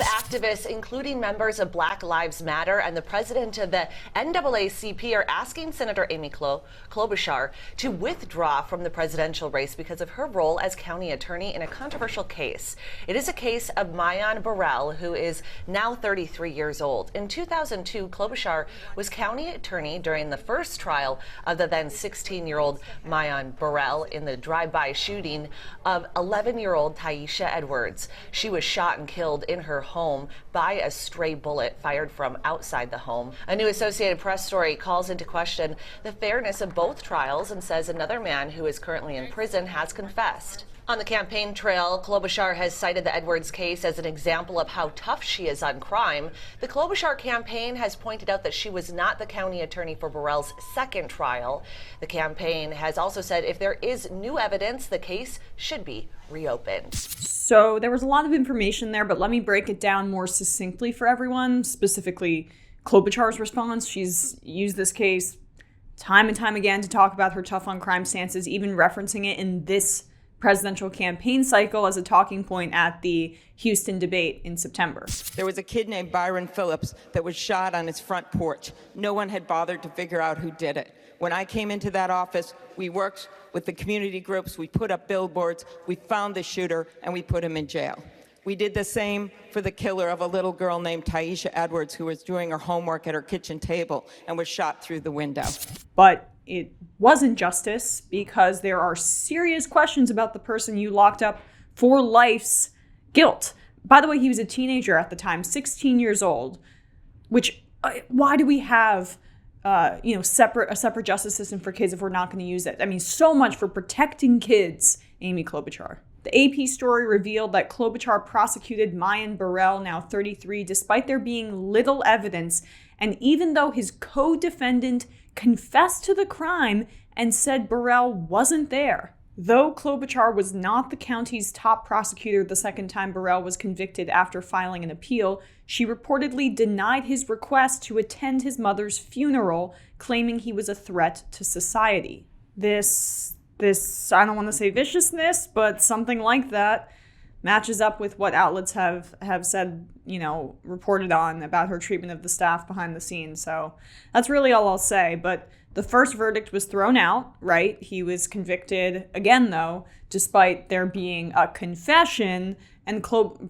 activists, including members of Black Lives Matter and the president of the NAACP, are asking Senator Amy Klobuchar to withdraw from the presidential race because of her role as county attorney in a controversial case. It is a case of Mayan Burrell, who is now 33 years old. In 2002, Klobuchar was county attorney during the first trial of the then 16-year-old Mayan Burrell in the drive-by shooting of 11-year-old Taisha Edwards. She was shot and killed in her home by a stray bullet fired from outside the home. A new Associated Press story calls into question the fairness of both trials and says another man who is currently in prison has confessed. On the campaign trail, Klobuchar has cited the Edwards case as an example of how tough she is on crime. The Klobuchar campaign has pointed out that she was not the county attorney for Burrell's second trial. The campaign has also said if there is new evidence, the case should be reopened. So there was a lot of information there, but let me break it down more succinctly for everyone, specifically Klobuchar's response. She's used this case time and time again to talk about her tough on crime stances, even referencing it in this presidential campaign cycle as a talking point at the Houston debate in September. There was a kid named Byron Phillips that was shot on his front porch. No one had bothered to figure out who did it. When I came into that office, we worked with the community groups, we put up billboards, we found the shooter, and we put him in jail. We did the same for the killer of a little girl named Taisha Edwards, who was doing her homework at her kitchen table and was shot through the window. But it wasn't justice because there are serious questions about the person you locked up for life's guilt. By the way, he was a teenager at the time, 16 years old, which why do we have a separate justice system for kids if we're not going to use it? I mean, so much for protecting kids, Amy Klobuchar. The AP story revealed that Klobuchar prosecuted Mayan Burrell, now 33, despite there being little evidence, and even though his co-defendant confessed to the crime and said Burrell wasn't there. Though Klobuchar was not the county's top prosecutor the second time Burrell was convicted after filing an appeal, she reportedly denied his request to attend his mother's funeral, claiming he was a threat to society. This, I don't want to say viciousness, but something like that matches up with what outlets have said, reported on about her treatment of the staff behind the scenes. So that's really all I'll say. But the first verdict was thrown out, right? He was convicted again, though, despite there being a confession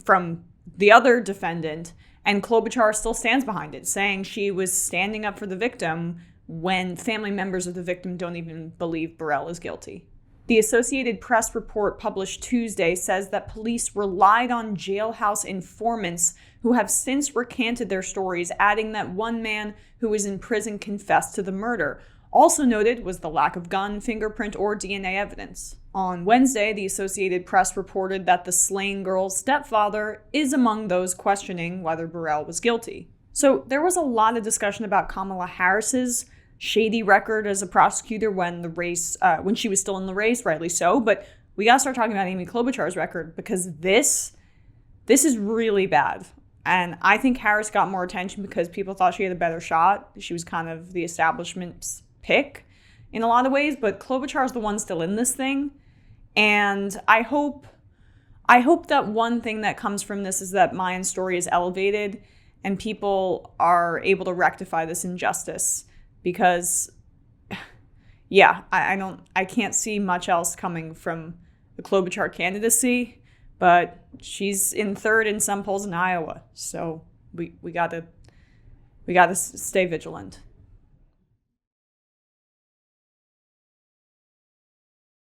from the other defendant, and Klobuchar still stands behind it, saying she was standing up for the victim when family members of the victim don't even believe Burrell is guilty. The Associated Press report published Tuesday says that police relied on jailhouse informants who have since recanted their stories, adding that one man who was in prison confessed to the murder. Also noted was the lack of gun, fingerprint, or DNA evidence. On Wednesday, the Associated Press reported that the slain girl's stepfather is among those questioning whether Burrell was guilty. So there was a lot of discussion about Kamala Harris's shady record as a prosecutor when she was still in the race, rightly so. But we gotta start talking about Amy Klobuchar's record because this is really bad. And I think Harris got more attention because people thought she had a better shot. She was kind of the establishment's pick in a lot of ways, but Klobuchar's the one still in this thing. And I hope that one thing that comes from this is that Mayan's story is elevated and people are able to rectify this injustice. Because, yeah, I can't see much else coming from the Klobuchar candidacy, but she's in third in some polls in Iowa, so we gotta stay vigilant.